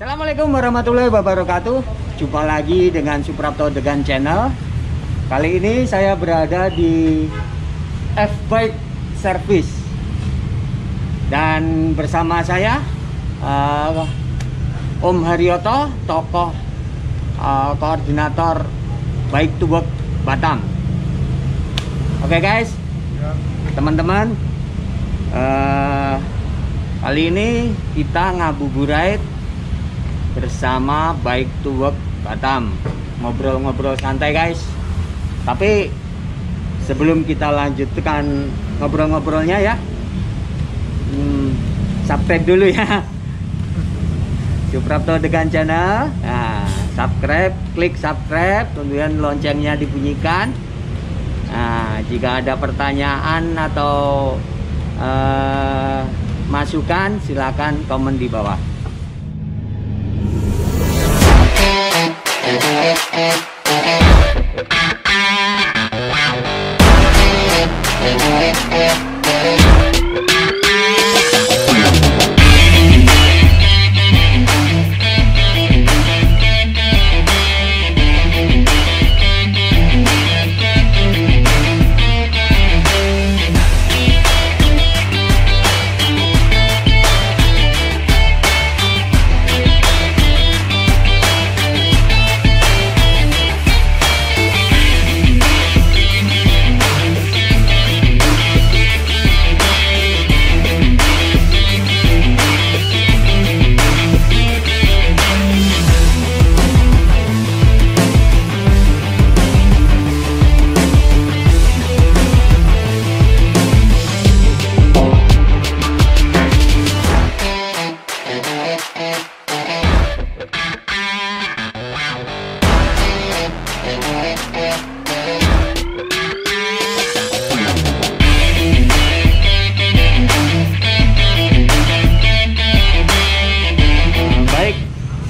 Assalamualaikum warahmatullahi wabarakatuh. Jumpa lagi dengan Suprapto Degan Channel. Kali ini saya berada di F-Bike Service dan bersama saya Om Haryoto, tokoh koordinator Bike to Work Batam. Oke guys, teman-teman, kali ini kita ngabuburit bersama Bike to Work Batam, ngobrol-ngobrol santai guys. Tapi sebelum kita lanjutkan ngobrol-ngobrolnya ya, subscribe dulu ya Suprapto Degan Channel. Nah, subscribe, klik subscribe, kemudian loncengnya dibunyikan. Nah, jika ada pertanyaan atau masukan, silakan komen di bawah.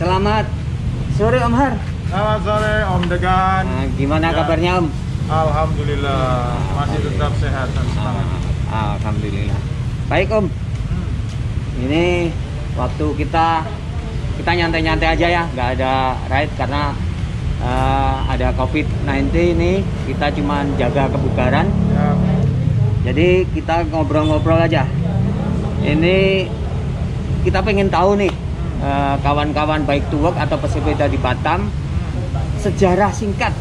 Selamat sore Om Har. Selamat sore Om Degan. Nah, gimana ya, kabarnya Om? Alhamdulillah masih tetap sehat dan semangat. Alhamdulillah. Baik Om. Ini waktu kita nyantai-nyantai aja ya, nggak ada ride karena ada COVID-19 ini. Kita cuma jaga kebugaran. Ya. Jadi kita ngobrol-ngobrol aja. Ini kita pengen tahu nih, kawan-kawan Bike to Work atau pesepeda di Batam, sejarah singkat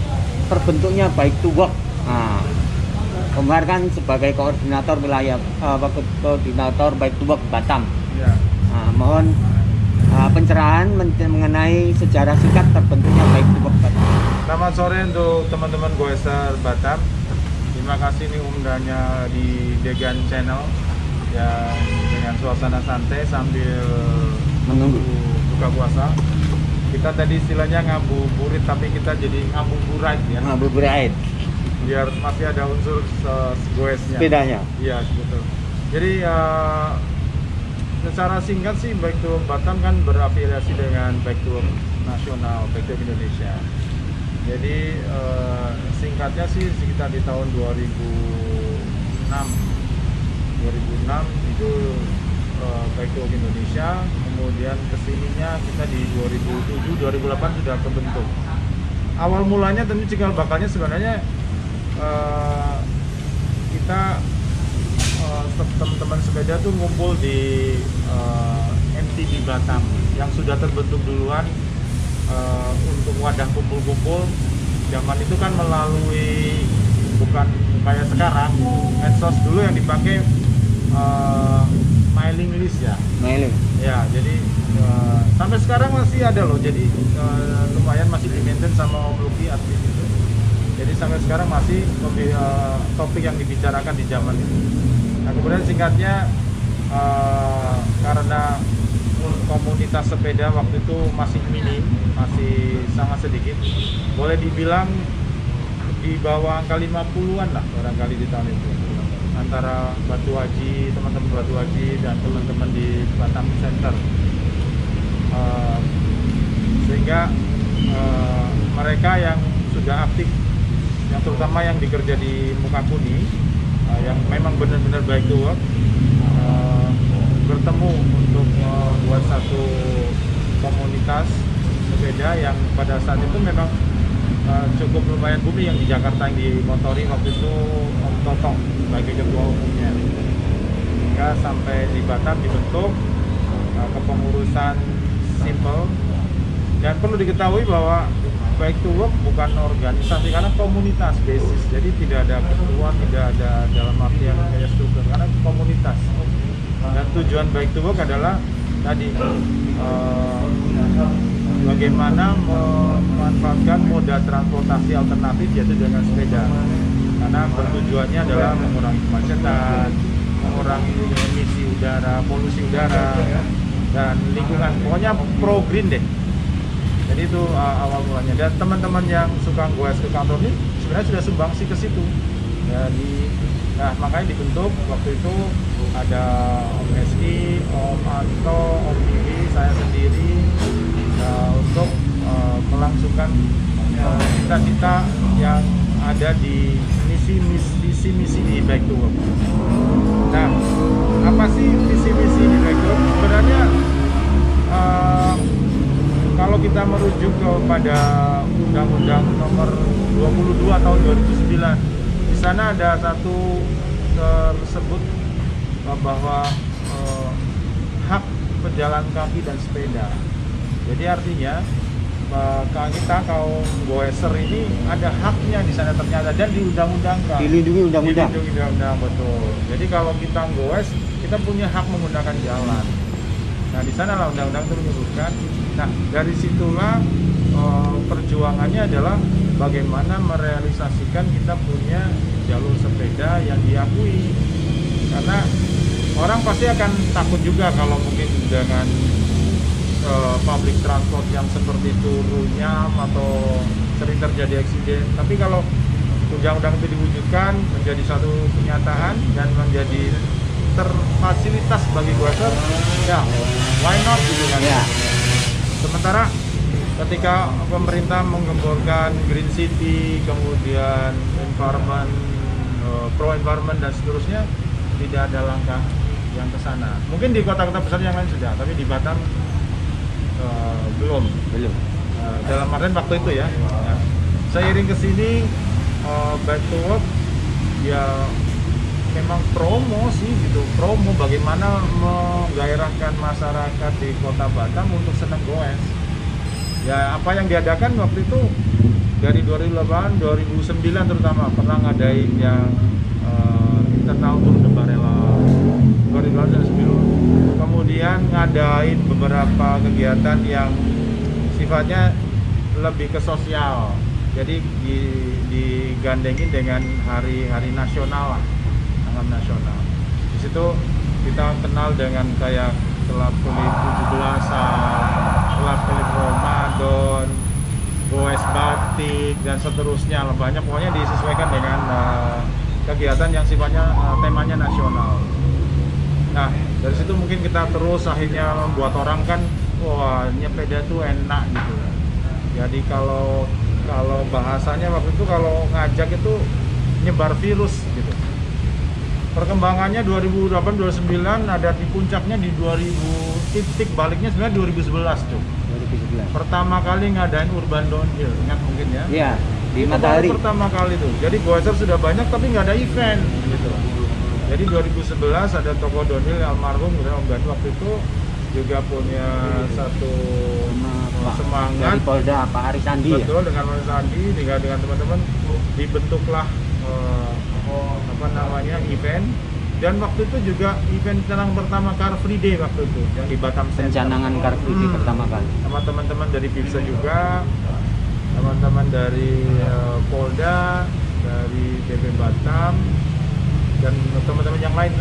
terbentuknya Bike to Work. Nah, Om Har kan sebagai koordinator wilayah, koordinator Bike to Work Batam. Ya. Nah, mohon pencerahan mengenai sejarah singkat terbentuknya Bike to Work Batam. Selamat sore untuk teman-teman goeser Batam. Terima kasih nih undangnya di Degan Channel yang dengan suasana santai sambil Menunggu buka puasa. Kita tadi istilahnya ngabuburit, tapi kita jadi ngabuburit ya. Ngabuburit. Biar masih ada unsur goesnya. Sepedanya. Iya, betul. Jadi secara singkat sih Bike to Work Batam kan berafiliasi dengan Bike to Work Nasional, Bike to Work Indonesia. Jadi singkatnya sih sekitar di tahun 2006 itu Bike to Work Indonesia, kemudian kesininya kita di 2007-2008 sudah kebentuk. Awal mulanya tentu cikal bakalnya sebenarnya kita teman-teman sepeda tuh ngumpul di MTB Batam yang sudah terbentuk duluan untuk wadah kumpul-kumpul. Zaman itu kan melalui, bukan kayak sekarang, medsos dulu yang dipakai mailing list ya. Mailing. Ya, jadi sampai sekarang masih ada loh. Jadi lumayan masih di-maintain sama Om Luki admin itu. Jadi sampai sekarang masih topik yang dibicarakan di zaman itu. Nah, kemudian singkatnya karena komunitas sepeda waktu itu masih minim, masih sangat sedikit. Boleh dibilang di bawah angka 50-an lah barangkali di tahun itu. Antara Batu Haji, teman-teman Batu Haji dan teman-teman di Batam Center, sehingga mereka yang sudah aktif, yang terutama yang dikerja di Mukakuni, yang memang benar-benar Bike to Work, bertemu untuk buat satu komunitas komunitas sepeda yang pada saat itu memang cukup lumayan booming, yang di Jakarta yang dimotori waktu itu Om Totong sebagai ketua umumnya, hingga sampai di Batam dibentuk kepengurusan Simple. Dan perlu diketahui bahwa Bike to Work bukan organisasi karena komunitas basis, jadi tidak ada ketua, tidak ada dalam artian kayak struktur, karena komunitas. Dan tujuan Bike to Work adalah tadi bagaimana memanfaatkan moda transportasi alternatif, yaitu dengan sepeda, karena bertujuannya adalah mengurangi kemacetan, mengurangi emisi udara, polusi udara, dan lingkungan. Pokoknya pro green deh. Jadi itu awal mulanya. Dan teman-teman yang suka goes ke kantor ini sebenarnya sudah sumbangsi ke situ. Nah, makanya dibentuk waktu itu ada Om Eski, Om Anto, Om Bibi, saya sendiri untuk melangsungkan cita-cita yang ada di misi di Bike to Work. Nah, apa sih visi-misi di Bike to Work? Sebenarnya kalau kita merujuk kepada Undang-Undang Nomor 22 tahun 2009, di sana ada satu tersebut bahwa hak pejalan kaki dan sepeda. Jadi artinya kita kaum goeser ini ada haknya di sana ternyata, dan diundang-undangkan. Dilindungi undang-undang. Dilindungi undang-undang, betul. Jadi kalau kita goes, kita punya hak menggunakan jalan. Nah, di sana lah undang-undang itu menyebutkan. Nah, dari situlah perjuangannya adalah bagaimana merealisasikan kita punya jalur sepeda yang diakui. Karena orang pasti akan takut juga kalau mungkin dengan public transport yang seperti itu runyam atau sering terjadi eksiden. Tapi kalau undang-undang itu diwujudkan menjadi satu kenyataan dan menjadi terfasilitas bagi goeser, ya why not gitu kan. Ya. Sementara ketika pemerintah menggemborkan Green City, kemudian environment, pro environment dan seterusnya, tidak ada langkah yang ke sana. Mungkin di kota-kota besar yang lain sudah, tapi di Batam belum. Dalam artian waktu itu ya. Nah, seiring ke sini Bike to Work ya memang promo sih gitu, promo bagaimana menggairahkan masyarakat di kota Batam untuk senang goes. Ya apa yang diadakan waktu itu dari 2008, 2009 terutama pernah ngadain yang internal tour de Barela 2009. Kemudian ngadain beberapa kegiatan yang sifatnya lebih ke sosial. Jadi digandengin dengan hari-hari nasional lah. Nasional. Di situ kita kenal dengan kayak kelab kulit 17-an, kelab kulit Ramadan, goes batik dan seterusnya. Banyak, pokoknya disesuaikan dengan kegiatan yang sifatnya temanya nasional. Nah, dari situ mungkin kita terus akhirnya membuat orang kan, wah nyepeda tuh enak gitu. Jadi kalau bahasanya waktu itu kalau ngajak itu nyebar virus gitu. Perkembangannya 2008-2009 ada di puncaknya di 2000, titik baliknya sebenarnya 2011 tuh. 2011. Pertama kali ngadain urban downhill, ingat mungkin ya? Iya, di Itu Matahari. baru pertama kali tuh. Jadi goeser sudah banyak tapi nggak ada event gitu. Jadi 2011 ada toko downhill almarhum Om Gani waktu itu juga punya satu semangat dari Polda Pak Arisandi. betul ya? Dengan Mas Andi, dengan teman-teman dibentuklah event, dan waktu itu juga event yang pertama Car Free Day waktu itu yang di Batam Center. Pencanangan Car Free Day pertama kali. Sama teman-teman dari Pipsa juga, teman-teman dari Polda, dari BP Batam, dan teman-teman yang lain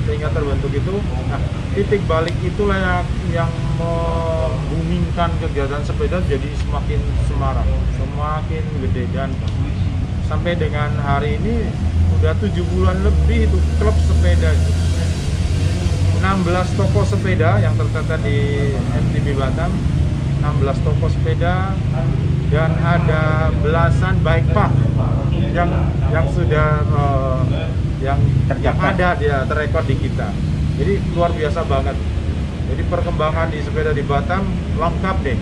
sehingga terbentuk itu. Nah, titik balik itulah yang membumingkan kegiatan sepeda jadi semakin semarak, semakin gede, dan sampai dengan hari ini udah 7 bulan lebih itu klub sepeda. 16 toko sepeda yang tercatat di MTB Batam, 16 toko sepeda, dan ada belasan bike park yang sudah yang ada dia terrekod di kita. Jadi luar biasa banget. Jadi perkembangan di sepeda di Batam lengkap deh.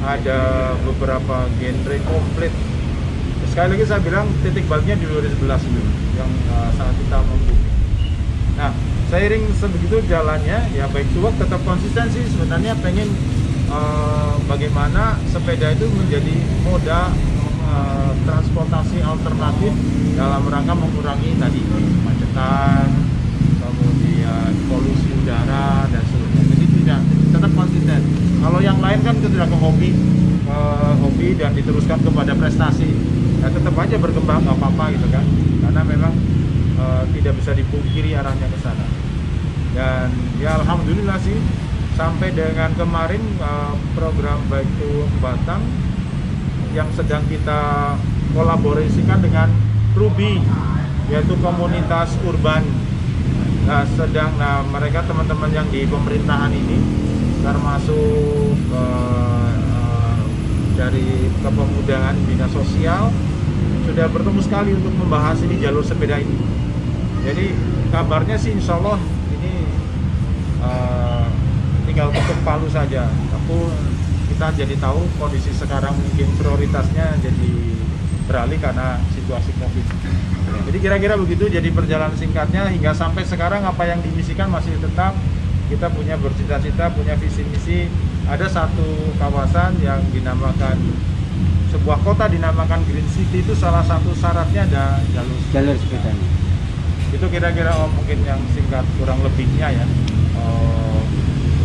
Ada beberapa genre komplit. Sekali lagi saya bilang titik baliknya di 2011 itu yang sangat kita membumi. Nah, seiring sebegitu jalannya ya bike to work tetap konsistensi. Sebenarnya pengen bagaimana sepeda itu menjadi moda transportasi alternatif dalam rangka mengurangi tadi kemacetan, kemudian polusi udara dan seterusnya. Jadi tidak tetap konsisten. Kalau yang lain kan itu sudah ke hobi dan diteruskan kepada prestasi. Ya tetap aja berkembang nggak apa-apa gitu kan. Karena memang tidak bisa dipungkiri arahnya ke sana. Dan ya alhamdulillah sih sampai dengan kemarin program Bike to Batam yang sedang kita kolaborasikan dengan Ruby, yaitu komunitas urban. Nah, mereka teman-teman yang di pemerintahan ini termasuk dari kepemudaan bina sosial sudah bertemu sekali untuk membahas ini jalur sepeda ini. Jadi kabarnya sih insya Allah ini tinggal ketuk palu saja. Kita jadi tahu kondisi sekarang mungkin prioritasnya jadi beralih karena situasi COVID. Jadi kira-kira begitu jadi perjalanan singkatnya hingga sampai sekarang apa yang dimisikan masih tetap kita punya bercita-cita, punya visi misi. Ada satu kawasan yang dinamakan sebuah kota dinamakan Green City, itu salah satu syaratnya ada jalur sepeda. Itu kira-kira mungkin yang singkat kurang lebihnya ya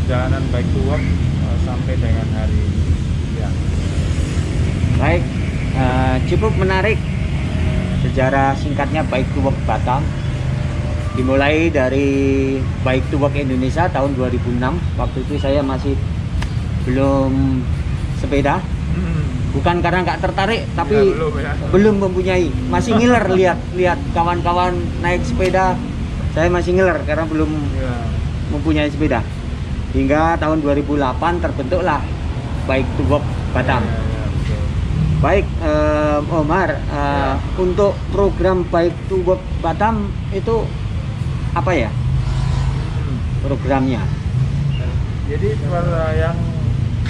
perjalanan bike to work sampai dengan hari ini ya. Baik, cukup menarik sejarah singkatnya Bike to Work Batam. Dimulai dari Bike to Work Indonesia tahun 2006. Waktu itu saya masih belum sepeda. Bukan karena nggak tertarik, tapi belum mempunyai. Masih ngiler lihat kawan-kawan naik sepeda. Saya masih ngiler karena belum mempunyai sepeda. Hingga tahun 2008 terbentuklah Bike to Work Batam. Baik, Omar, untuk program Bike to Work Batam itu apa ya programnya? Jadi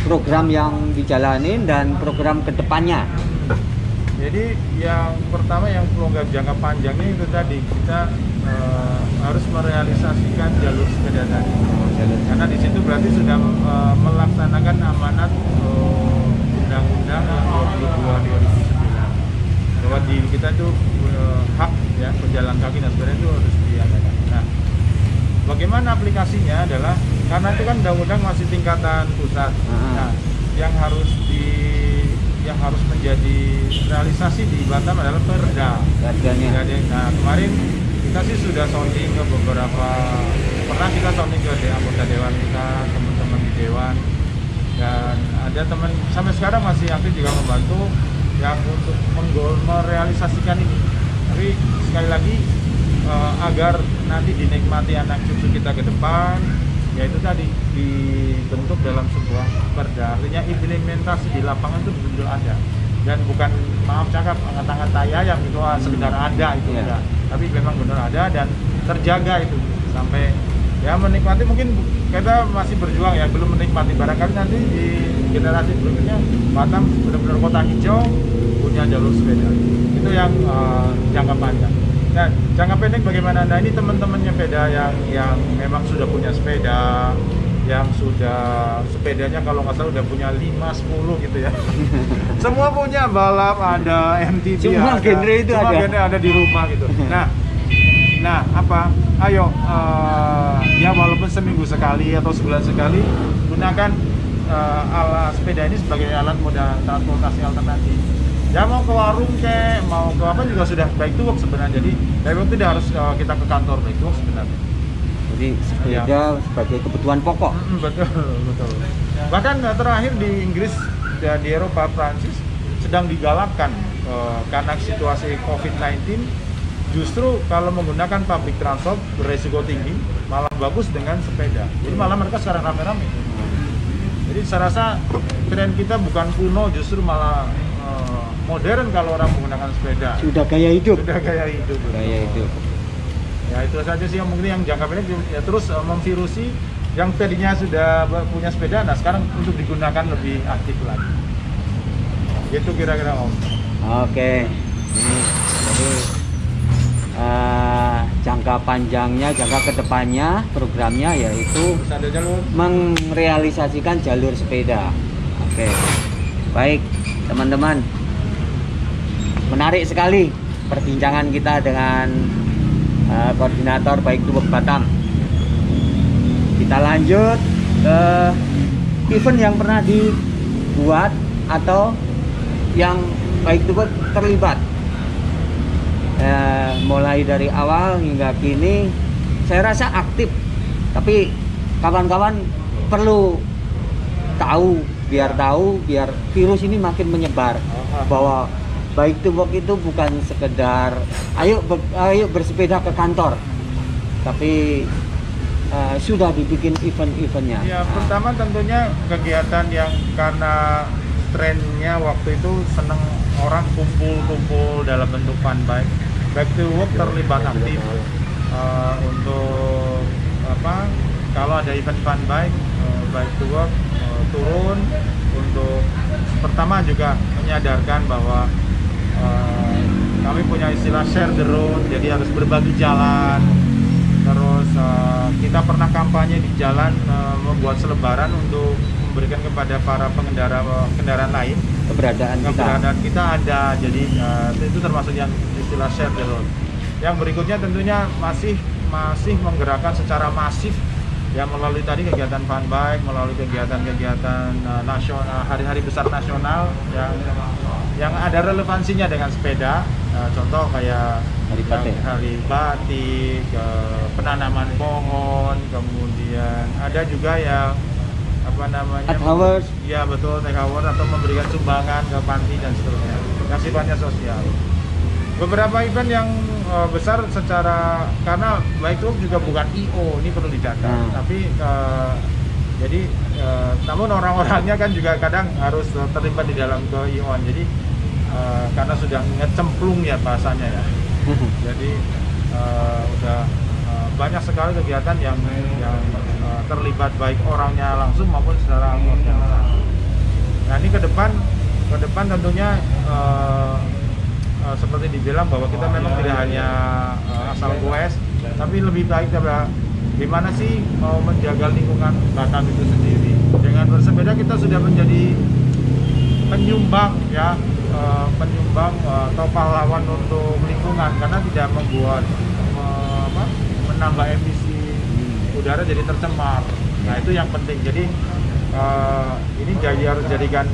program yang dijalanin dan program kedepannya. Jadi yang pertama yang program jangka panjangnya itu tadi kita harus merealisasikan jalur sepeda tadi. Karena di situ berarti sudah melaksanakan amanat Undang-Undang 22/2009 bahwa di kita itu hak ya pejalan kaki dan sepeda itu harus diadakan. Nah, bagaimana aplikasinya adalah karena itu kan undang-undang masih tingkatan pusat. Nah, yang harus menjadi realisasi di Batam adalah perda. Nah, kemarin kita sih sudah sounding ke beberapa, pernah kita sounding ke anggota dewan kita, teman-teman di dewan, dan ada teman sampai sekarang masih aktif juga membantu yang untuk merealisasikan ini. Tapi sekali lagi agar nanti dinikmati anak cucu kita ke depan, yaitu tadi dibentuk dalam sebuah perda. Artinya implementasi di lapangan itu betul-betul ada. Dan bukan, maaf cakap, angkat-angkat tayang itu sekedar ada itu enggak. Tapi memang benar ada dan terjaga itu sampai ya menikmati. Mungkin kita masih berjuang ya, belum menikmati, barangkali nanti di generasi berikutnya Batam benar-benar kota hijau, punya jalur sepeda. Itu yang jangka panjang. Nah, jangka pendek bagaimana? Nah, ini teman-temannya sepeda yang memang sudah punya sepeda, yang sudah sepedanya kalau nggak salah udah punya 5-10 gitu ya. Semua punya, balap ada, MTB semua ada, genre itu semua ada. genre ada di rumah gitu. Nah apa? Ayo ya walaupun seminggu sekali atau sebulan sekali gunakan alat sepeda ini sebagai alat moda transportasi alternatif. Ya mau ke warung mau ke apa juga sudah bike to work sebenarnya. Jadi memang tidak harus kita ke kantor bike to work sebenarnya. Jadi sepeda sebagai kebutuhan pokok. Betul. Bahkan terakhir di Inggris dan di Eropa, Prancis sedang digalakkan karena situasi COVID-19. Justru kalau menggunakan public transport beresiko tinggi, malah bagus dengan sepeda. Jadi malah mereka sekarang rame-rame. Jadi saya rasa tren kita bukan kuno, justru malah modern kalau orang menggunakan sepeda. Sudah gaya hidup. Gaya hidup. Ya itu Ya itu saja sih yang mungkin yang jangka pendek ya, terus memvirusi yang tadinya sudah punya sepeda, nah sekarang untuk digunakan lebih aktif lagi. Itu kira-kira Om. Oke, ini jadi jangka panjangnya, jangka kedepannya programnya yaitu Terus ada jalur. merealisasikan jalur sepeda. Oke, baik teman-teman, menarik sekali perbincangan kita dengan koordinator Bike to Work Batam. Kita lanjut ke event yang pernah dibuat atau yang Bike to Work terlibat. Mulai dari awal hingga kini saya rasa aktif, tapi kawan-kawan perlu tahu biar virus ini makin menyebar bahwa Bike to Work itu bukan sekedar ayo bersepeda ke kantor, tapi sudah dibikin event-eventnya. Ya, pertama tentunya kegiatan yang karena trennya waktu itu seneng orang kumpul-kumpul dalam bentuk fun bike. Bike to Work terlibat aktif untuk apa? Kalau ada event fun bike, Bike to Work turun untuk pertama juga menyadarkan bahwa kami punya istilah share the road, jadi harus berbagi jalan. Terus kita pernah kampanye di jalan membuat selebaran untuk memberikan kepada para pengendara kendaraan lain keberadaan kita ada. Jadi itu termasuk yang istilah share the road. Yang berikutnya tentunya masih menggerakkan secara masif ya melalui tadi kegiatan fun bike, melalui kegiatan-kegiatan nasional, hari-hari besar nasional yang ada relevansinya dengan sepeda. Contoh kayak hari batik, penanaman pohon, kemudian ada juga yang apa namanya, ya betul, take hour atau memberikan sumbangan ke panti dan seterusnya yang sifatnya sosial. Beberapa event yang besar secara, karena Bike to Work juga bukan IO, ini perlu dicatat, tapi jadi namun orang-orangnya kan juga kadang harus terlibat di dalam ke IO-an, jadi karena sudah ngecemplung ya bahasanya ya. Jadi udah banyak sekali kegiatan yang terlibat baik orangnya langsung maupun secara organisasi. Nah ini ke depan tentunya seperti dibilang bahwa kita memang tidak hanya asal goes, tapi lebih baik adalah gimana sih mau menjaga lingkungan Batam itu sendiri. Dengan bersepeda kita sudah menjadi penyumbang ya, atau pahlawan untuk lingkungan karena tidak membuat menambah emisi udara jadi tercemar. Nah itu yang penting. Jadi ini harus jadikan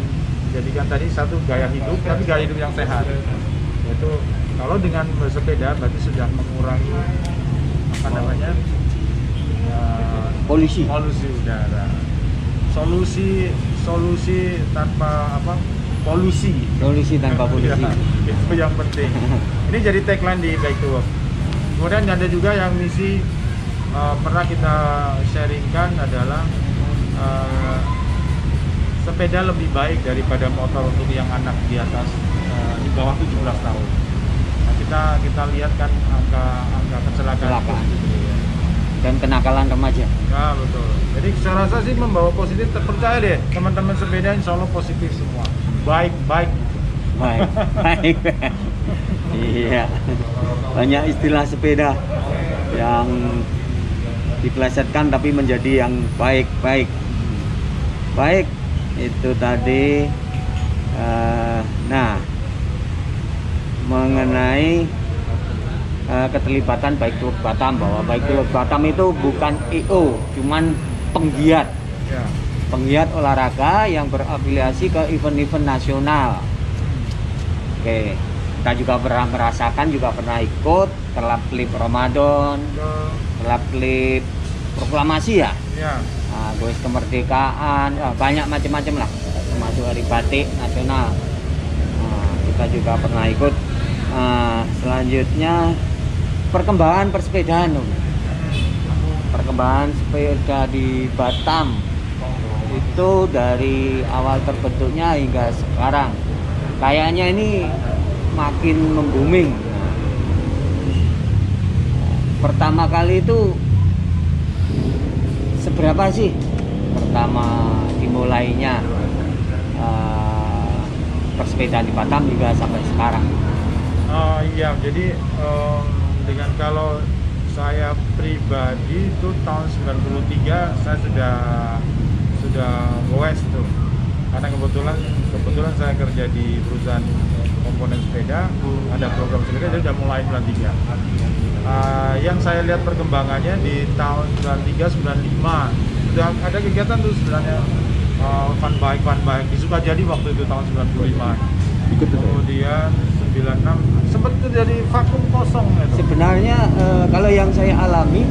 tadi satu gaya hidup, tapi gaya hidup yang sehat. Yaitu kalau dengan bersepeda berarti sudah mengurangi apa namanya polusi udara. Solusi tanpa apa? Polusi tanpa polusi. Ya, itu yang penting. Ini jadi tagline di Bike to Work. Kemudian ada juga yang misi pernah kita sharingkan adalah sepeda lebih baik daripada motor untuk yang anak di atas di bawah 17 tahun. Nah, kita lihat kan angka kecelakaan dan kenakalan remaja. Nah betul. Jadi saya rasa sih membawa positif, terpercaya deh teman-teman sepeda insya Allah positif semua. Baik. Iya, banyak istilah sepeda yang diplesetkan tapi menjadi yang baik. Itu tadi. Nah, mengenai keterlibatan Bike to Work Batam, bahwa Bike to Work Batam itu bukan IO, cuman penggiat olahraga yang berafiliasi ke event-event nasional. Oke, kita juga pernah merasakan, juga pernah ikut kelab klip Ramadan, kelab klip proklamasi ya. Goes kemerdekaan, banyak macam-macam lah, termasuk hari batik nasional. Kita juga pernah ikut. Selanjutnya perkembangan persepedaan, perkembangan sepeda di Batam itu dari awal terbentuknya hingga sekarang kayaknya ini makin membuming. Pertama kali itu seberapa sih pertama dimulainya bersepeda di Batam hingga sampai sekarang? Iya, jadi dengan kalau saya pribadi itu tahun 93 saya sudah goes tuh, karena kebetulan saya kerja di perusahaan komponen sepeda, ada program sepeda, jadi udah mulai 93. Yang saya lihat perkembangannya di tahun 93 95 sudah ada kegiatan tuh sebenarnya, fun bike di Sukajadi waktu itu tahun 95. Kemudian 96 sempat terjadi vakum kosong itu. Sebenarnya kalau yang saya alami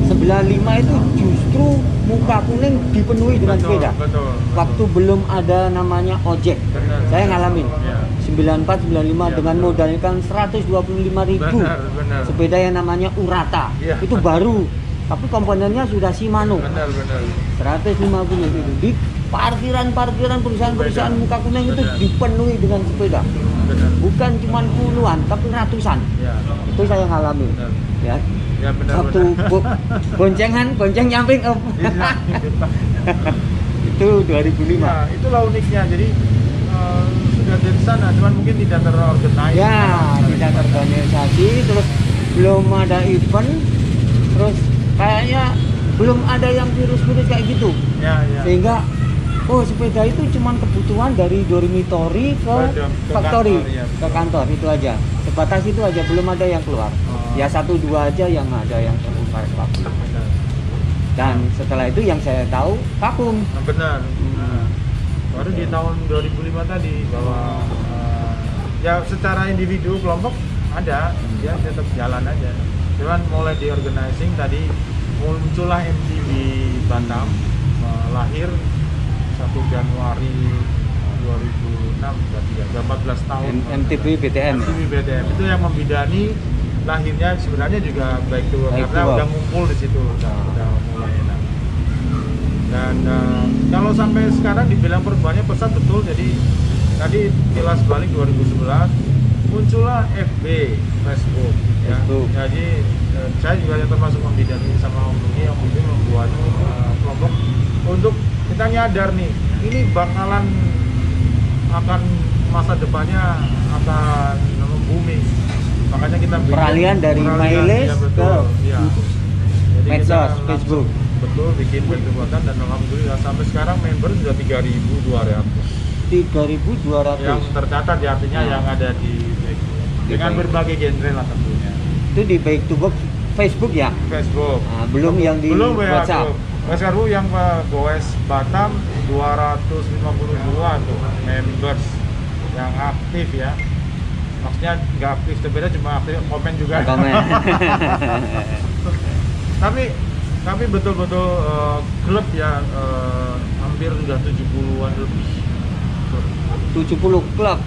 95 itu justru muka kuning dipenuhi dengan sepeda. Betul. Waktu belum ada namanya ojek. Benar. Saya ngalamin. Ya. 94 95 Ya, dengan betul. modalkan 125.000 Benar. sepeda yang namanya Urata. Ya. Itu baru. Tapi komponennya sudah Shimano. Benar. 150 itu di parkiran perusahaan muka kuning itu Benar. dipenuhi dengan sepeda. Benar. Bukan cuma puluhan tapi ratusan. Ya. Itu saya ngalamin. Benar. Ya. Ya benar. Satu bonceng nyamping up. Iya. Itu 2005. Ya, itulah uniknya. Jadi sudah dari sana, cuman mungkin tidak terorganize. Ya, tidak terorganisasi, terus belum ada event, terus kayaknya belum ada yang virus-virus kayak gitu. Ya. Sehingga sepeda itu cuma kebutuhan dari dormitory ke Ke factory, kantor, ya. ke kantor itu aja. Sebatas itu aja, belum ada yang keluar. Ya 1-2 aja yang ada yang terbuka vakum. Benar. Dan setelah itu yang saya tahu vakum. Benar. Baru di tahun 2005 tadi bahwa ya secara individu kelompok ada, dia tetap jalan aja. Cuman mulai di organizing tadi muncullah MTB Batam, lahir 1 Januari 2006 berarti ya, udah 14 tahun. MTB BTM. MTB BTM itu yang membidani lahirnya sebenarnya juga baik tuh Baik karena to Work. udah ngumpul di situ, udah mulai enak. Dan kalau sampai sekarang dibilang perubahannya pesat betul. Jadi tadi kilas balik 2011 muncullah FB, Facebook. Ya. Facebook. Jadi saya juga yang termasuk membidani sama Om Nugi yang mungkin membuat kelompok untuk kita nyadar nih, ini bakalan akan masa depannya akan booming. Makanya kita bikin Peralihan dari mileage ya, betul, ke ya. Jadi medsos, kita langsung- Facebook. Betul, bikin kekuatan dan alhamdulillah sampai sekarang member sudah 3.200 3.200. yang tercatat ya, artinya yang ada di dengan baik. berbagai genre lah tentunya. Itu di Baik to Work Facebook ya. Facebook. Belum yang di Belum ya, WhatsApp. WhatsApp yang Goes Batam 252 tuh members yang aktif ya. Maksudnya nggak aktif sepeda, cuma aktif komen juga. Komen. tapi betul-betul klub ya, hampir sudah 70-an lebih. 70 klub.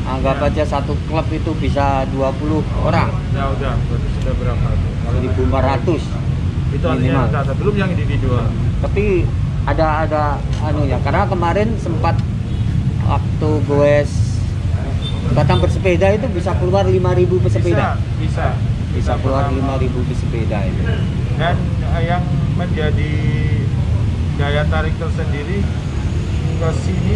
Anggap Ya. aja satu klub itu bisa 20 orang. Ya udah, berarti sudah berapa tuh? Kalau 1.500. itu artinya minimal. data, belum yang individual. Tapi ada ya, karena kemarin sempat waktu goes Batam bersepeda itu bisa keluar 5.000 pesepeda. Bisa keluar 5.000 pesepeda itu. Dan yang menjadi daya tarik tersendiri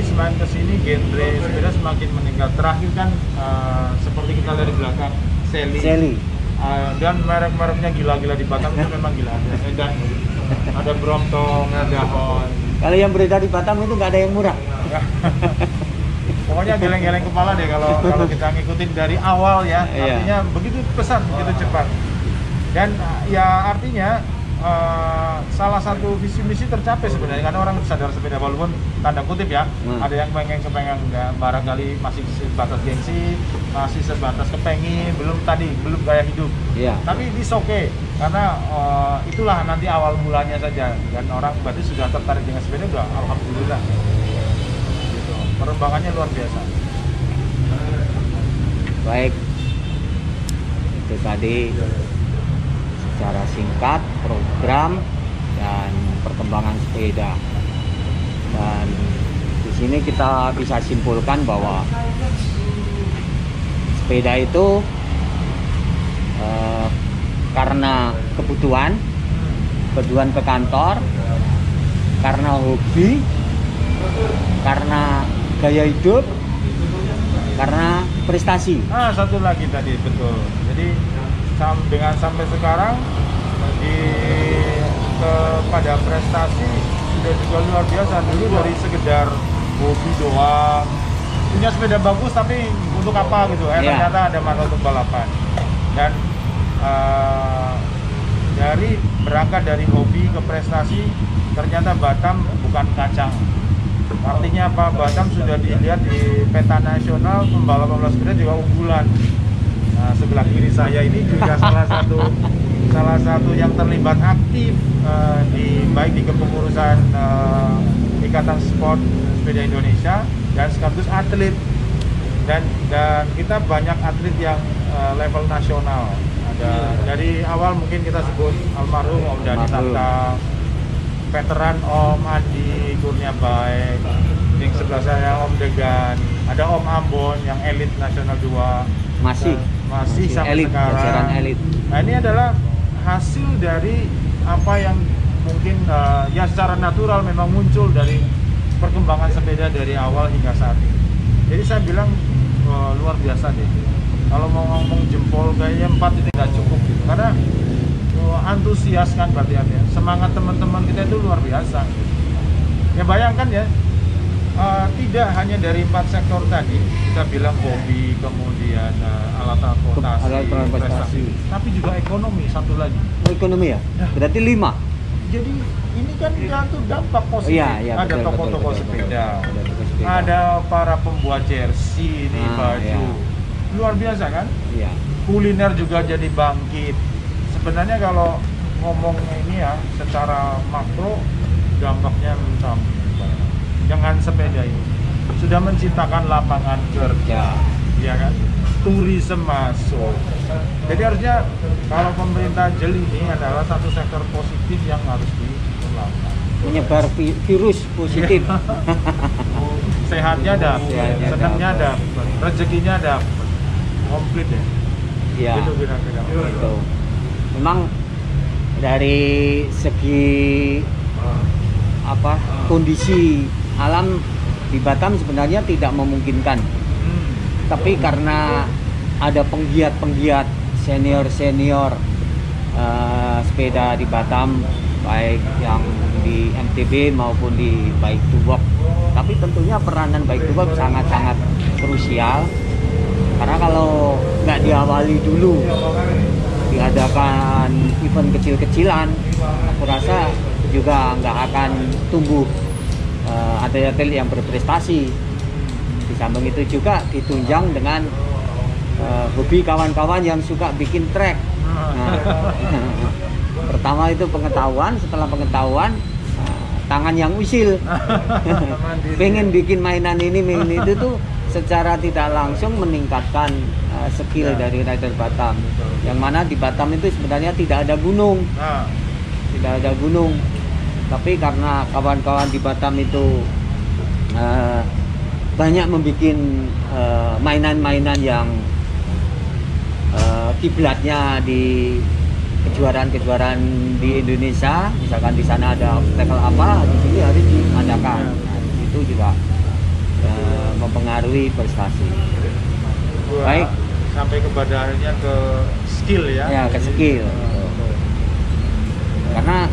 semakin kesini genre sepeda semakin meningkat. Terakhir kan seperti kita lihat di belakang Sally. Dan merek-mereknya gila-gila di Batam itu memang gila. Ada Brompton, ada Hon. Kalau yang beredar di Batam itu nggak ada yang murah. Pokoknya geleng-geleng kepala deh kalau kita ngikutin dari awal ya. Iya. Artinya begitu pesat, begitu cepat. Dan ya artinya salah satu visi misi tercapai sebenarnya, karena orang sadar sepeda walaupun tanda kutip ya, ada yang kepengen nggak, barangkali masih sebatas gengsi, masih sebatas kepengin, belum gaya hidup. Iya. Tapi it's okay, karena itulah nanti awal mulanya saja, dan orang berarti sudah tertarik dengan sepeda udah alhamdulillah. Gitu. Perkembangannya luar biasa. Baik, itu tadi secara singkat program dan perkembangan sepeda. Dan di sini kita bisa simpulkan bahwa sepeda itu karena kebutuhan bertujuan ke kantor, karena hobi, karena gaya hidup, karena prestasi. Satu lagi tadi betul. Jadi dengan sampai sekarang pada prestasi sudah juga luar biasa. Dulu dari sekedar hobi doang, punya sepeda bagus tapi untuk apa gitu, ternyata ada manfaat untuk balapan. Dan berangkat dari hobi ke prestasi, ternyata Batam bukan kacang. Artinya apa? Batam sudah dilihat di peta nasional pembalap sepeda juga unggulan. Nah, sebelah kiri saya ini juga salah satu yang terlibat aktif baik di kepengurusan Ikatan Sport Sepeda Indonesia dan sekaligus atlet. Dan kita banyak atlet yang level nasional. Ada dari awal mungkin kita sebut almarhum Om Dhani Tantang, veteran Om Andi Kurnia Baik, yang sebelah saya Om Degan, ada Om Ambon yang elit nasional 2, masih sampai elit, sekarang. Elit. Nah, ini adalah hasil dari apa yang mungkin ya secara natural memang muncul dari perkembangan sepeda dari awal hingga saat ini. Jadi saya bilang luar biasa deh. Kalau mau ngomong jempol kayaknya 4 itu nggak cukup gitu. Karena antusias kan berarti ya. Semangat teman-teman kita itu luar biasa. Ya bayangkan ya, tidak hanya dari 4 sektor tadi, kita bilang hobi, kemudian alat transportasi, prestasi, tapi juga ekonomi satu lagi. Ekonomi ya? Berarti 5. Jadi ini kan jatuh dampak positif. Ada toko-toko sepeda, ada para pembuat jersey, ini baju. Luar biasa kan? Iya. Kuliner juga jadi bangkit. Sebenarnya kalau ngomong ini ya secara makro dampaknya mencapai. Dengan sepeda ini sudah menciptakan lapangan kerja, ya kan? Turisme masuk. Jadi harusnya kalau pemerintah jeli ini adalah satu sektor positif yang harus dilakukan. Menyebar virus positif. Sehatnya dapat, senangnya dapat, rezekinya dapat, komplit ya. Iya. Itu kira-kira. Gitu. Memang dari segi kondisi alam di Batam sebenarnya tidak memungkinkan. Tapi karena ada penggiat senior sepeda di Batam, baik yang di MTB maupun di Bike to Work. Tapi tentunya peranan Bike to Work sangat-sangat krusial. Karena kalau nggak diawali dulu, diadakan event kecil-kecilan, aku rasa juga nggak akan tumbuh atlet-atlet yang berprestasi. Di samping itu juga ditunjang dengan hobi kawan-kawan yang suka bikin track. Nah, pertama itu pengetahuan, setelah pengetahuan tangan yang usil. Pengen bikin mainan ini itu tuh secara tidak langsung meningkatkan skill dari rider Batam. Yang mana di Batam itu sebenarnya tidak ada gunung. Tidak ada gunung. Tapi karena kawan-kawan di Batam itu banyak membuat mainan-mainan yang kiblatnya di kejuaraan-kejuaraan di Indonesia, misalkan di sana ada level apa, di sini harus diadakan. Nah, itu juga mempengaruhi prestasi. Baik, sampai kepada akhirnya ke skill ya. Ya, ke skill. Karena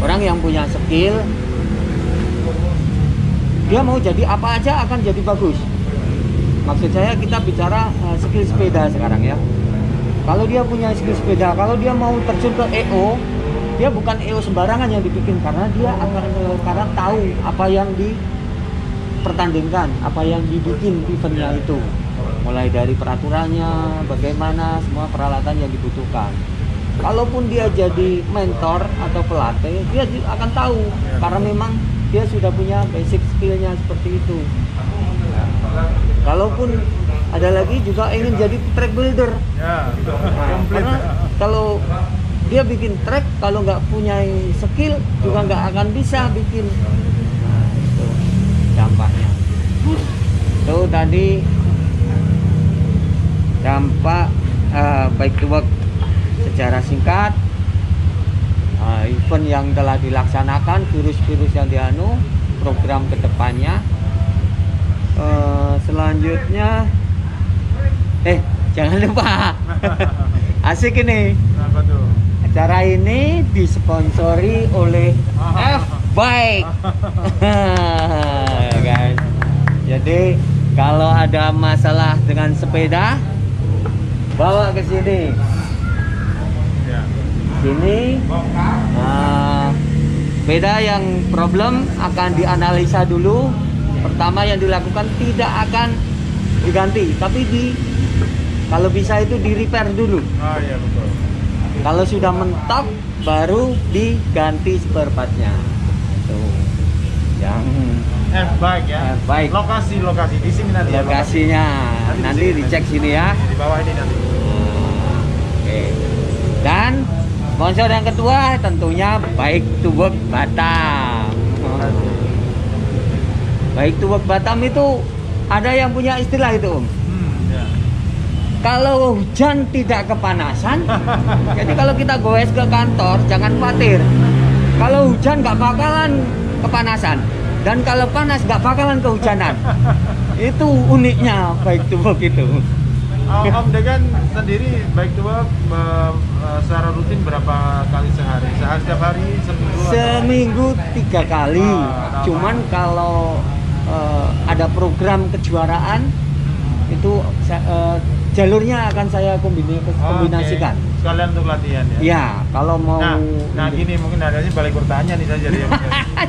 orang yang punya skill, dia mau jadi apa aja akan jadi bagus. Maksud saya kita bicara skill sepeda sekarang ya. Kalau dia punya skill sepeda, kalau dia mau terjun ke EO, dia bukan EO sembarangan yang dibikin, karena dia akan tahu apa yang dipertandingkan, apa yang dibikin eventnya itu. Mulai dari peraturannya, bagaimana semua peralatan yang dibutuhkan. Kalaupun dia jadi mentor atau pelatih, dia akan tahu karena memang dia sudah punya basic skillnya seperti itu. Kalaupun ada lagi juga ingin jadi track builder, karena kalau dia bikin track, kalau nggak punya skill juga nggak akan bisa bikin. Nah, itu dampaknya. Itu tadi dampak Bike to Work secara singkat. event yang telah dilaksanakan, virus-virus yang dianu, program kedepannya. Selanjutnya jangan lupa asik ini. Apa tuh? Acara ini disponsori oleh F-Bike. Guys. Jadi kalau ada masalah dengan sepeda, bawa ke sini. Ya. Sini. Sepeda yang problem akan dianalisa dulu. Pertama yang dilakukan tidak akan diganti, tapi kalau bisa itu di repair dulu. Iya betul. Kalau sudah mentok baru diganti spare partnya. Tuh. Yang F-Bike ya. F-Bike. Lokasi di sini nanti. Lokasinya nanti dicek sini ya. Di bawah ini nanti. Oke. Dan sponsor yang kedua tentunya Bike to Work Batam. Bike to Work Batam itu ada yang punya istilah itu, Om. Ya. Kalau hujan tidak kepanasan, jadi kalau kita goes ke kantor jangan khawatir. Kalau hujan nggak bakalan kepanasan, dan kalau panas nggak bakalan kehujanan. Itu uniknya Bike to Work itu. Om Degan sendiri Bike to Work secara rutin berapa kali sehari? Setiap hari, seminggu? Seminggu 3 kali. Cuman kalau ada program kejuaraan itu jalurnya akan saya kombinasikan. Sekalian untuk latihan ya? Ya, kalau mau. Nah gini mungkin adanya balik bertanya nih saya jadi.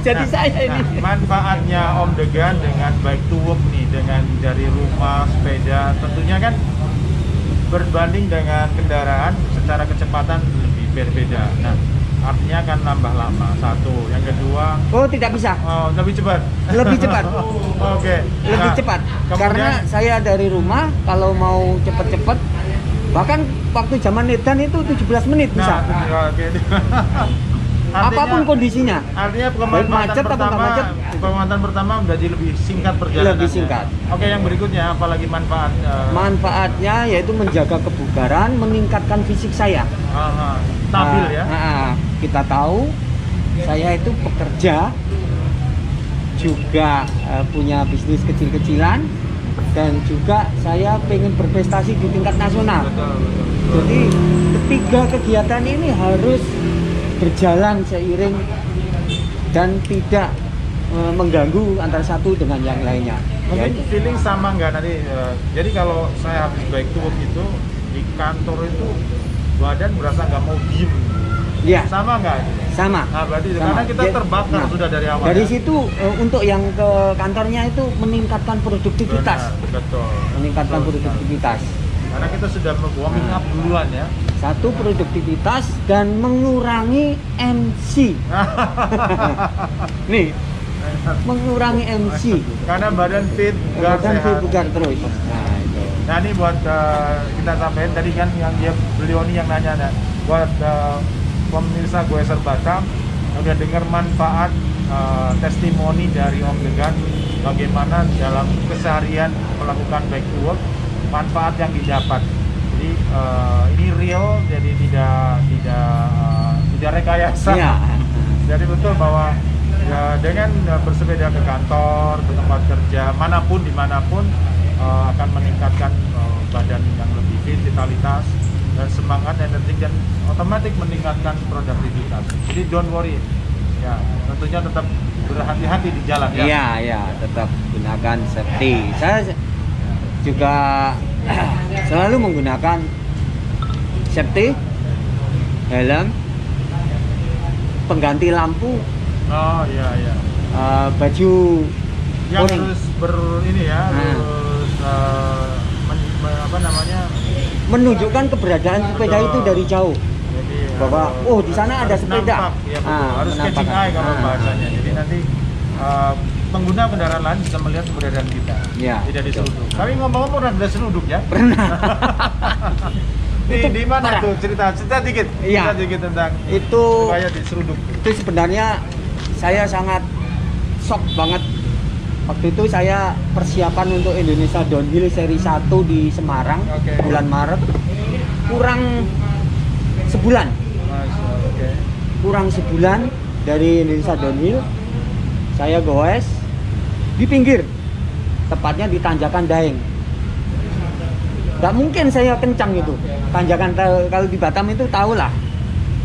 Jadi saya ini. Manfaatnya Om Degan dengan Bike to Work nih, dengan dari rumah sepeda, tentunya kan berbanding dengan kendaraan secara kecepatan lebih berbeda. Nah, artinya akan nambah lama. Satu, yang kedua. Oh, tidak bisa. Lebih cepat. Lebih cepat. Oke. Lebih cepat. Karena saya dari rumah kalau mau cepet-cepet, bahkan waktu zaman edan itu 17 menit bisa. Oke. Apapun kondisinya. Artinya pengamatan pertama menjadi lebih singkat perjalanan. Lebih singkat. Oke, yang berikutnya apalagi manfaat? Manfaatnya yaitu menjaga kebugaran, meningkatkan fisik saya. Stabil ya. Kita tahu saya itu pekerja, juga punya bisnis kecil-kecilan, dan juga saya pengen berprestasi di tingkat nasional. Betul. Jadi ketiga kegiatan ini harus berjalan seiring dan tidak mengganggu antara satu dengan yang lainnya. Mungkin feeling sama nggak nanti? Jadi kalau saya habis Bike to Work itu di kantor itu badan berasa nggak mau diem. Iya. Sama nggak? Sama. Nah berarti Sama. Karena kita terbakar sudah dari awal. Dari ya? situ untuk yang ke kantornya itu meningkatkan produktivitas. Benar, betul. Meningkatkan produktivitas. Karena kita sudah warming up duluan ya. Satu, produktivitas dan mengurangi MC. Nih, mengurangi MC. Karena badan fit, bugar Badan sehat. bugar terus. Nah, itu. Nah ini buat kita sampaikan tadi kan yang beliau nih yang nanya nah, buat pemirsa Goeser Batam udah dengar manfaat testimoni dari Om Degan bagaimana dalam keseharian melakukan Bike to Work, manfaat yang didapat. Jadi ini real, jadi tidak rekayasa. Ya. Jadi betul bahwa ya, dengan bersepeda ke kantor, ke tempat kerja, manapun dimanapun akan meningkatkan badan yang lebih fit, vitalitas, dan semangat, energi, dan otomatis meningkatkan produktivitas. Jadi don't worry, ya tentunya tetap berhati-hati di jalan ya. Iya, ya, tetap gunakan safety. Saya juga selalu menggunakan safety, helm, pengganti lampu, Oh iya. baju Yang kuning. harus harus apa namanya? Menunjukkan keberadaan sepeda Betul. itu dari jauh. Jadi Bahwa, oh, di sana ada harus sepeda. nampak, ya, betul. Harus menampakkan. catching eye kalau Ah. bahasanya. Jadi nanti pengguna kendaraan lain bisa melihat keberadaan kita. Ya, Tidak betul. diseruduk. Tapi ngomong-ngomong pernah diseruduk ya? Pernah. Di mana parah. tuh cerita dikit. Iya. Cerita dikit tentang Itu supaya diseruduk. itu sebenarnya saya sangat shock banget. Waktu itu saya persiapan untuk Indonesia Downhill seri 1 di Semarang. Oke. Bulan Maret, kurang sebulan. Oke. kurang sebulan dari Indonesia Downhill, saya goes di pinggir, tepatnya di tanjakan Daeng. Gak mungkin saya kencang itu. Tanjakan kalau di Batam itu tahu lah,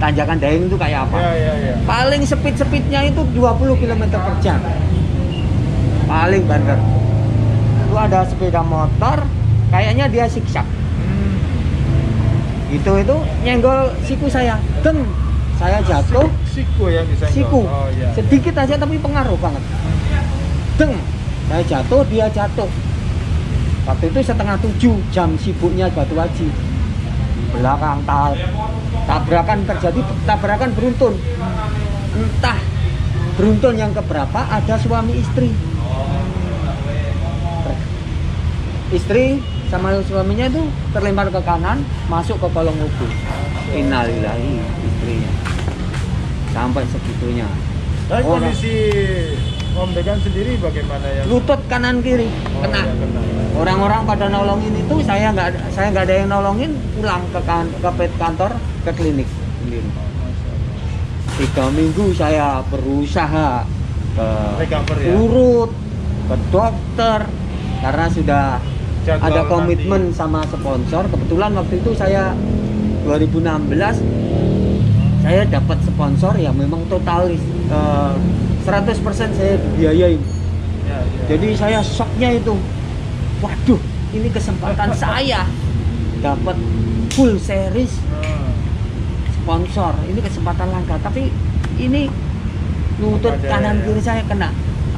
tanjakan Daeng itu kayak apa. Ya. Paling speednya itu 20 km per jam. Paling banter. Itu ada sepeda motor, kayaknya dia zigzag. Itu nyenggol siku saya. Deng, saya jatuh. Siku ya bisa. Siku. Oh, iya. Sedikit aja tapi pengaruh banget. Deng, saya jatuh, dia jatuh. Waktu itu 6:30, jam sibuknya Batu Haji. Belakang tabrakan terjadi, tabrakan beruntun. Entah beruntun yang keberapa, ada suami istri. Istri sama suaminya itu terlempar ke kanan, masuk ke kolong mobil. Innalillahi, istrinya sampai segitunya. Dan kondisi Om Degan sendiri bagaimana ya? Lutut kanan kiri kena. Ya, kena. Orang-orang pada nolongin itu, saya nggak ada yang nolongin, pulang ke kantor, ke klinik sendiri. 3 minggu saya berusaha Recover ya? urut ke dokter karena sudah Jadwal ada komitmen nanti. sama sponsor. Kebetulan waktu itu saya 2016 saya dapat sponsor ya, memang totalis 100% saya biayain. Ya. Jadi saya shocknya itu, waduh, ini kesempatan saya dapat full series sponsor, ini kesempatan langka. Tapi ini lutut kanan kiri saya kena.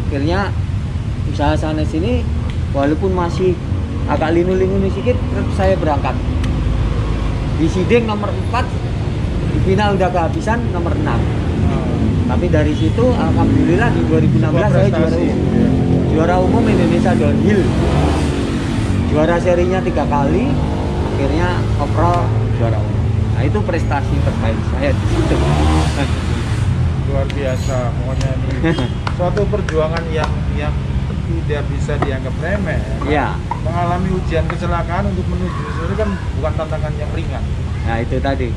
Akhirnya usaha sana sini, walaupun masih agak linu-linu sedikit, terus saya berangkat. Di siding nomor 4, di final udah kehabisan nomor 6. Tapi dari situ alhamdulillah di 2016 saya juara umum Indonesia Downhill. Juara serinya 3 kali, akhirnya overall juara umum. Nah, itu prestasi terbaik saya di situ. Luar biasa, pokoknya ini suatu perjuangan yang tidak bisa dianggap remeh. Ya. Mengalami ujian kecelakaan untuk menuju itu kan bukan tantangan yang ringan. Nah, itu tadi.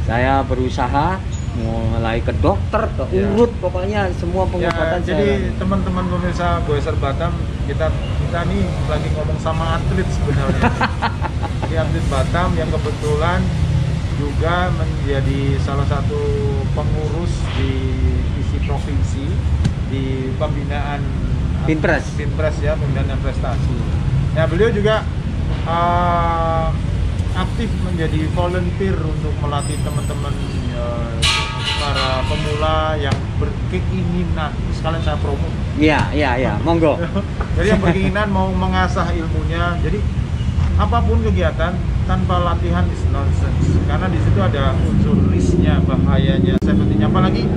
Saya berusaha mulai ke dokter, ke urut, pokoknya semua pengobatan ya, saya. jadi teman-teman pemirsa Goeser Batam, kita nih lagi ngomong sama atlet sebenarnya. Ini atlet Batam yang kebetulan juga menjadi salah satu pengurus di isi provinsi di pembinaan Pinpres ya, pembinaan prestasi. Nah, beliau juga aktif menjadi volunteer untuk melatih teman-teman para pemula yang berkeinginan, sekalian saya promo. Iya, monggo. Jadi yang berkeinginan mau mengasah ilmunya, jadi apapun kegiatan tanpa latihan is nonsense, karena di situ ada unsur risknya, bahayanya, safety-nya. Apalagi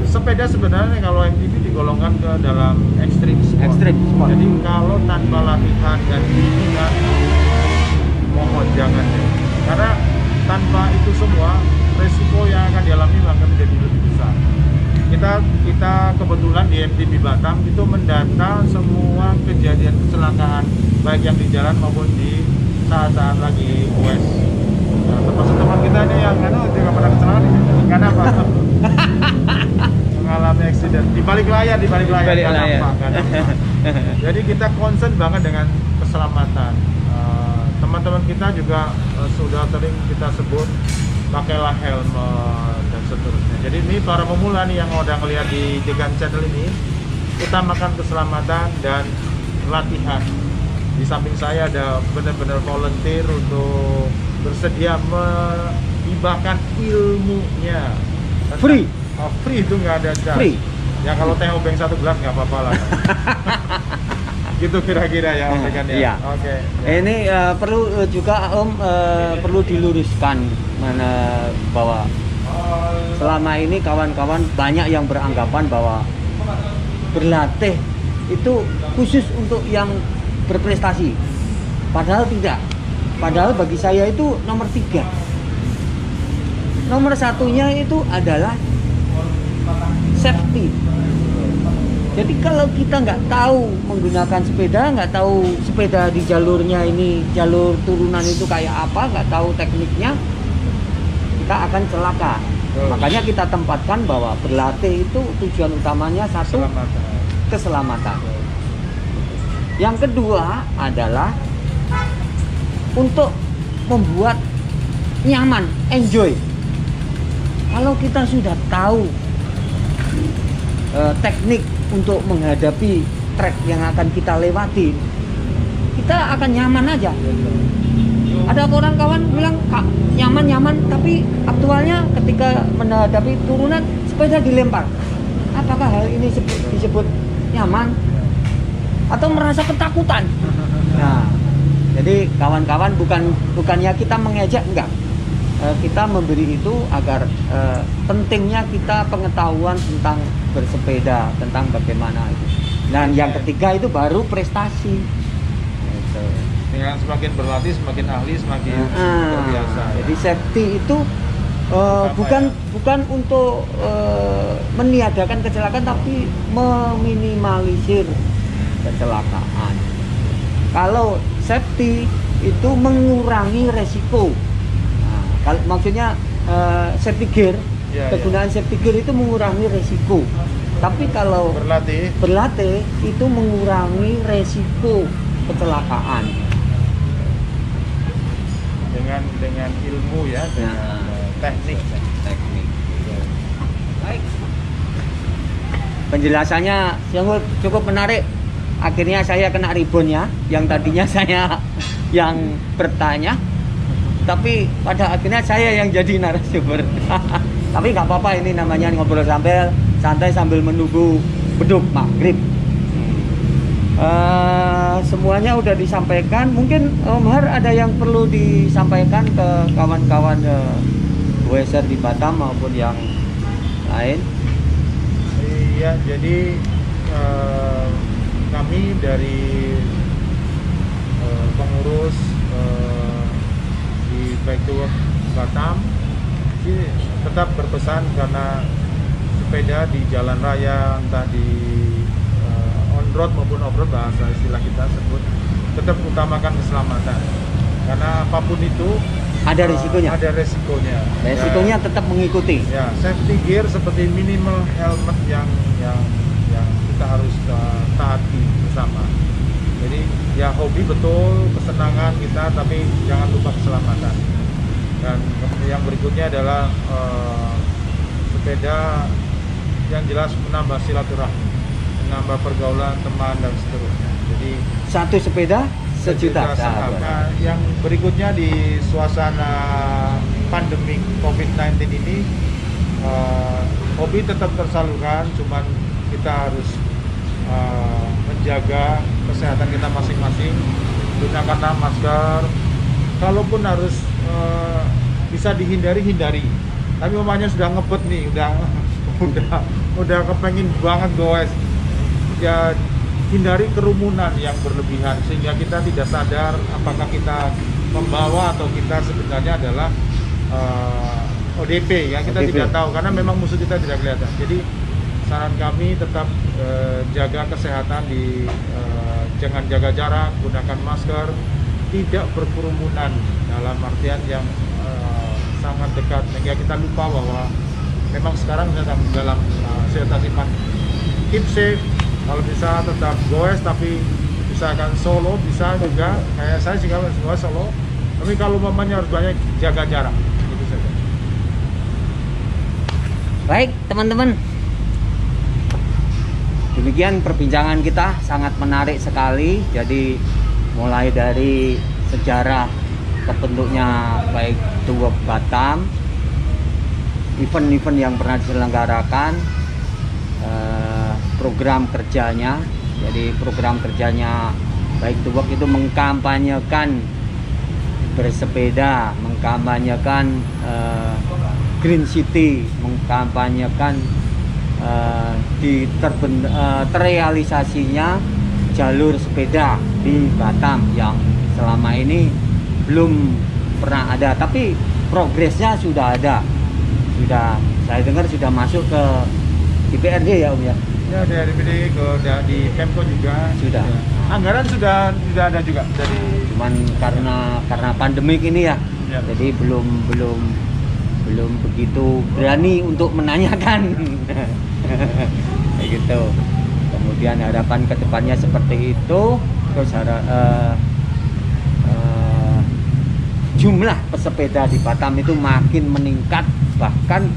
sepeda sebenarnya kalau MTB digolongkan ke dalam ekstrim sport. Jadi kalau tanpa latihan dan bimbingan, mohon jangan ya. Karena tanpa itu semua resiko yang akan dialami akan menjadi lebih besar. Kita kebetulan di MTB Batam itu mendata semua kejadian kecelakaan baik yang di jalan maupun di saat-saat lagi quest. Nah, termasuk teman kita ini yang juga pernah kecelakaan karena apa? Mengalami accident di balik layar. Jadi kita concern banget dengan keselamatan. Teman-teman kita juga sudah sering kita sebut pakailah helmet dan seterusnya. Jadi ini para pemula nih yang udah ngeliat di Degan Channel ini, utamakan keselamatan dan latihan. Di samping saya ada benar-benar volunteer untuk bersedia menghibahkan ilmunya. Free? Free itu nggak ada charge. Free? Ya kalau teh obeng 1 gelas nggak apa-apa lah. Gitu kira-kira ya Om Degan ya. Iya. Oke. Ini perlu juga Om perlu diluruskan bahwa selama ini kawan-kawan banyak yang beranggapan bahwa berlatih itu khusus untuk yang berprestasi. Padahal tidak. Padahal bagi saya itu nomor 3. Nomor 1-nya itu adalah safety. Jadi kalau kita nggak tahu menggunakan sepeda, nggak tahu sepeda di jalurnya ini, jalur turunan itu kayak apa, nggak tahu tekniknya, kita akan celaka. Makanya kita tempatkan bahwa berlatih itu tujuan utamanya satu, keselamatan. Yang kedua adalah untuk membuat nyaman, enjoy. Kalau kita sudah tahu teknik untuk menghadapi trek yang akan kita lewati, kita akan nyaman aja. Ada orang kawan bilang Kak, nyaman, tapi aktualnya ketika menghadapi turunan sepeda dilempar. Apakah hal ini disebut nyaman atau merasa ketakutan? Nah, jadi kawan-kawan bukannya kita mengejek, enggak. Kita memberi itu agar pentingnya kita pengetahuan tentang bersepeda, tentang bagaimana itu. Dan yang ketiga itu baru prestasi. Gitu. Dengan semakin berlatih, semakin ahli, semakin terbiasa. Jadi safety itu bukan untuk meniadakan kecelakaan, tapi meminimalisir kecelakaan. Kalau safety itu mengurangi resiko. Kalau maksudnya safety gear, kegunaan safety gear itu mengurangi resiko. Tapi kalau berlatih itu mengurangi resiko kecelakaan. Dengan ilmu ya, dengan teknik. Baik. Penjelasannya cukup menarik. Akhirnya saya kena ribonnya, yang tadinya saya yang bertanya. Tapi pada akhirnya saya yang jadi narasumber. Tapi nggak apa-apa, ini namanya ngobrol santai sambil menunggu beduk maghrib. Semuanya udah disampaikan. Mungkin Om Har ada yang perlu disampaikan ke kawan-kawan WSR di Batam maupun yang lain. Iya, jadi kami dari pengurus di Bike to Work Batam tetap berpesan, karena sepeda di jalan raya, entah di on road maupun off road, bahasa istilah kita sebut, tetap utamakan keselamatan, karena apapun itu ada risikonya. Resikonya tetap mengikuti. Ya, safety gear seperti minimal helmet yang kita harus taati bersama. Jadi ya hobi betul, kesenangan kita, tapi jangan lupa keselamatan. Dan yang berikutnya adalah sepeda yang jelas menambah silaturahmi, menambah pergaulan teman dan seterusnya. Jadi satu sepeda sejuta sahabat. Nah, yang berikutnya di suasana pandemi COVID-19 ini, hobi tetap tersalurkan, cuman kita harus menjaga kesehatan kita masing-masing, gunakanlah masker. Kalaupun harus bisa hindari. Tapi umpamanya sudah ngebet nih, udah kepengen banget goes, ya hindari kerumunan yang berlebihan, sehingga kita tidak sadar apakah kita membawa atau kita sebenarnya adalah ODP ya, kita tidak tahu karena memang musuh kita tidak kelihatan. Jadi saran kami tetap jaga kesehatan, jangan jaga jarak, gunakan masker, tidak berkerumunan dalam artian yang sangat dekat, sehingga kita lupa bahwa memang sekarang dalam situasi pandemi. Keep safe, kalau bisa tetap goes, tapi misalkan solo bisa juga, kayak saya juga solo, tapi kalau mamanya harus banyak jaga jarak, itu saja. Baik teman-teman, demikian perbincangan kita, sangat menarik sekali. Jadi mulai dari sejarah terbentuknya Bike to Work Batam, event-event yang pernah diselenggarakan, program kerjanya. Jadi program kerjanya Bike to Work itu mengkampanyekan bersepeda, mengkampanyekan Green City, mengkampanyekan terrealisasinya jalur sepeda di Batam yang selama ini belum pernah ada, tapi progresnya sudah ada. Saya dengar sudah masuk ke DPRD ya Om ya? Ya, dari DPRD di Pemko juga sudah. Anggaran sudah ada juga. Jadi cuman karena pandemik ini ya, jadi belum belum begitu berani untuk menanyakan. Kayak gitu. Kemudian harapan kedepannya seperti itu. Terus jumlah pesepeda di Batam itu makin meningkat, bahkan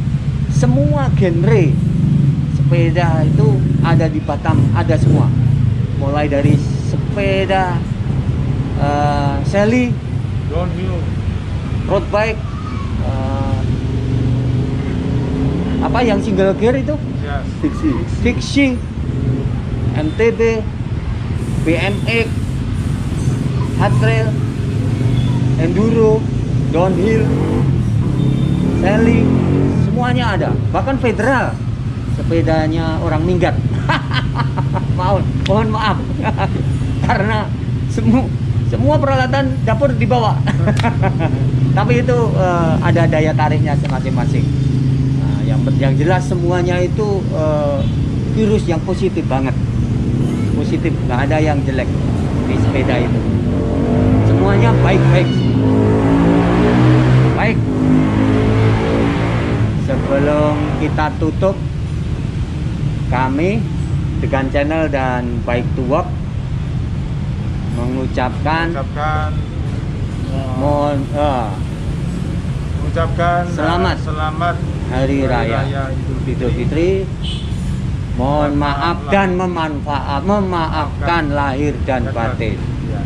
semua genre sepeda itu ada di Batam, ada semua, mulai dari sepeda Sally, downhill, road bike, apa yang single gear itu, yes. fixie, MTB, BMX, hard trail, enduro, downhill, Sally, semuanya ada. Bahkan federal, sepedanya orang minggat. Mohon maaf. Karena semua peralatan dapur dibawa. Tapi itu ada daya tariknya masing-masing. Nah, yang jelas semuanya itu virus yang positif banget. Positif, nggak ada yang jelek di sepeda itu. Semuanya baik-baik. Baik. Sebelum kita tutup, kami Degan Channel dan Bike to Work mengucapkan selamat Hari Raya Idul Fitri. Mohon maaf dan memaafkan lahir dan batin. Ya.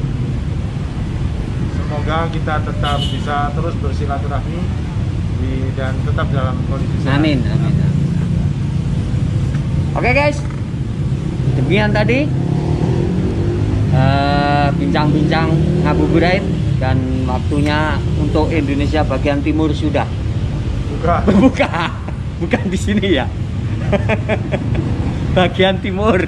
Semoga kita tetap bisa terus bersilaturahmi dan tetap dalam kondisi sehat. Amin. Oke guys, demikian tadi bincang-bincang ngabuburit, dan waktunya untuk Indonesia bagian timur sudah bukan di sini ya. Bagian timur.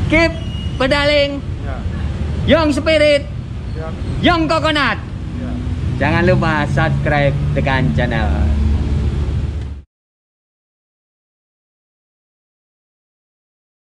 Keep pedaling, Ya. young spirit, Ya. young coconut. Ya. Jangan lupa subscribe Degan Channel.